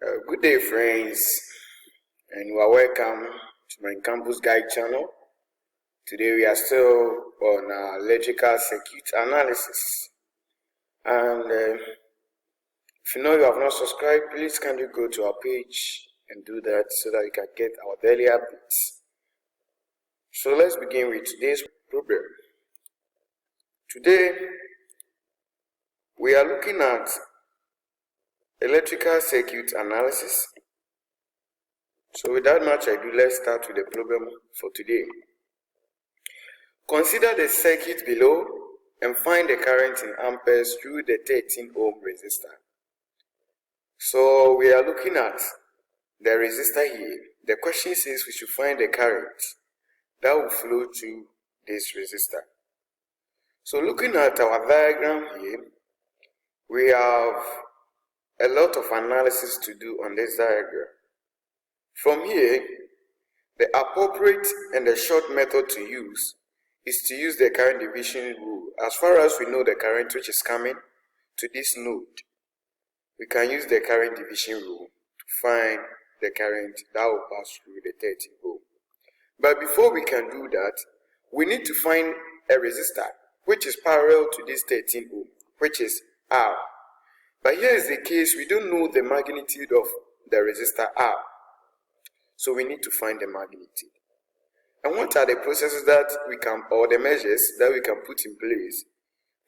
Good day, friends, and you are welcome to my campus guide channel. Today we are still on electrical circuit analysis, and if you know you have not subscribed, please can you go to our page and do that so that you can get our daily updates. So let's begin with today's problem. Today we are looking at electrical circuit analysis. So without much ado, let's start with the problem for today. Consider the circuit below and find the current in amperes through the 13 ohm resistor. So we are looking at the resistor here. The question says we should find the current that will flow through this resistor. So looking at our diagram here, we have a lot of analysis to do on this diagram. From here, the appropriate and the short method to use is to use the current division rule. As far as we know the current which is coming to this node, we can use the current division rule to find the current that will pass through the 13 ohm. But before we can do that, we need to find a resistor which is parallel to this 13 ohm, which is R. But here is the case, we don't know the magnitude of the resistor R. So we need to find the magnitude. And what are the processes that we can, or the measures that we can put in place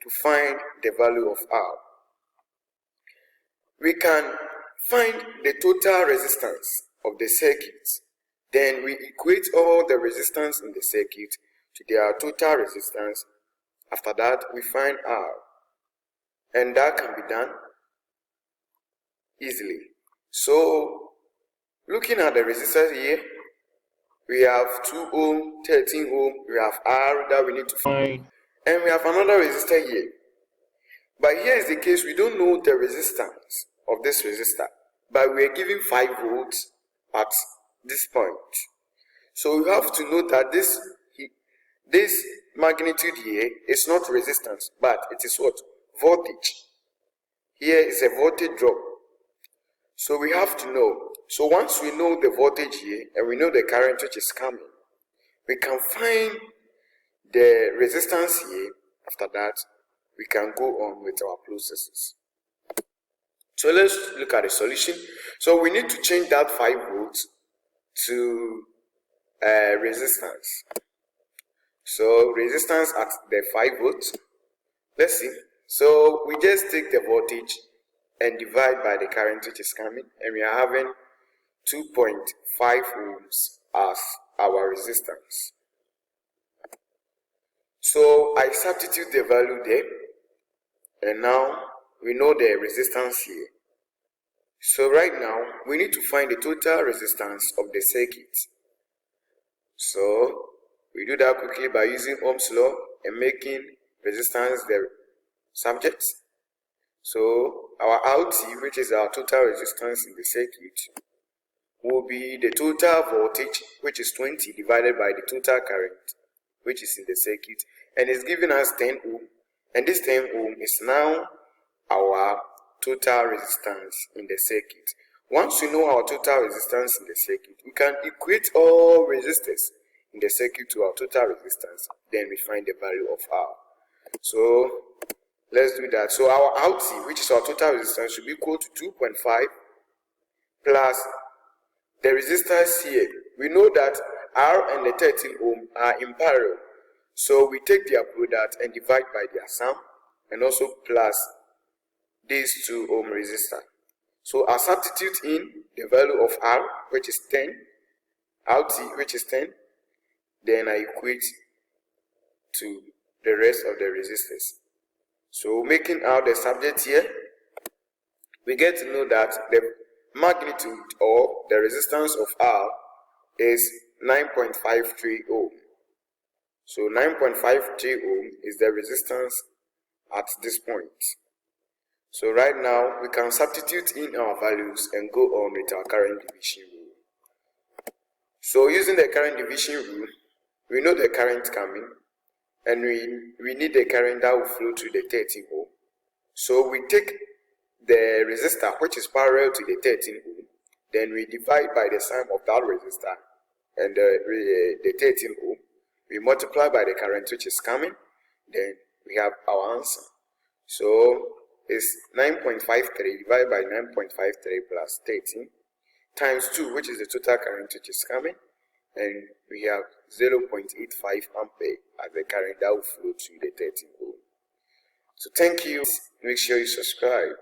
to find the value of R? We can find the total resistance of the circuit. Then we equate all the resistance in the circuit to their total resistance. After that, we find R. And that can be done easily. So, looking at the resistors here, we have 2 ohm, 13 ohm, we have R that we need to find, and we have another resistor here. But here is the case, we don't know the resistance of this resistor, but we are given 5 volts at this point. So you have to know that this magnitude here is not resistance, but it is what? Voltage. Here is a voltage drop. So we have to know. So once we know the voltage here and we know the current which is coming, we can find the resistance here. After that, we can go on with our processes. So let's look at the solution. So we need to change that 5 volts to resistance. So resistance at the 5 volts. Let's see. So we just take the voltage and divide by the current which is coming, and we are having 2.5 ohms as our resistance. So I substitute the value there, and now we know the resistance here. So right now we need to find the total resistance of the circuit. So we do that quickly by using Ohm's law and making resistance the subject. So our RT, which is our total resistance in the circuit, will be the total voltage, which is 20, divided by the total current, which is in the circuit, and it's giving us 10 ohm, and this 10 ohm is now our total resistance in the circuit. Once we know our total resistance in the circuit, we can equate all resistors in the circuit to our total resistance, then we find the value of R. So let's do that. So our RT, which is our total resistance, should be equal to 2.5 plus the resistors here. We know that R and the 13 ohm are in parallel. So we take their product and divide by their sum, and also plus these 2 ohm resistor. So I substitute in the value of R, which is 10, RT, which is 10, then I equate to the rest of the resistors. So making out the subject here, we get to know that the magnitude or the resistance of R is 9.53 ohm. So 9.53 ohm is the resistance at this point. So right now we can substitute in our values and go on with our current division rule. So using the current division rule, we know the current coming, and we need the current that will flow through the 13 ohm. So we take the resistor which is parallel to the 13 ohm Then we divide by the sum of that resistor and the 13 ohm. We multiply by the current which is coming. Then we have our answer. So it's 9.53 divided by 9.53 plus 13 times 2, which is the total current which is coming, and we have 0.85 ampere as the current that will flow to the 13 ohm. So thank you. Make sure you subscribe.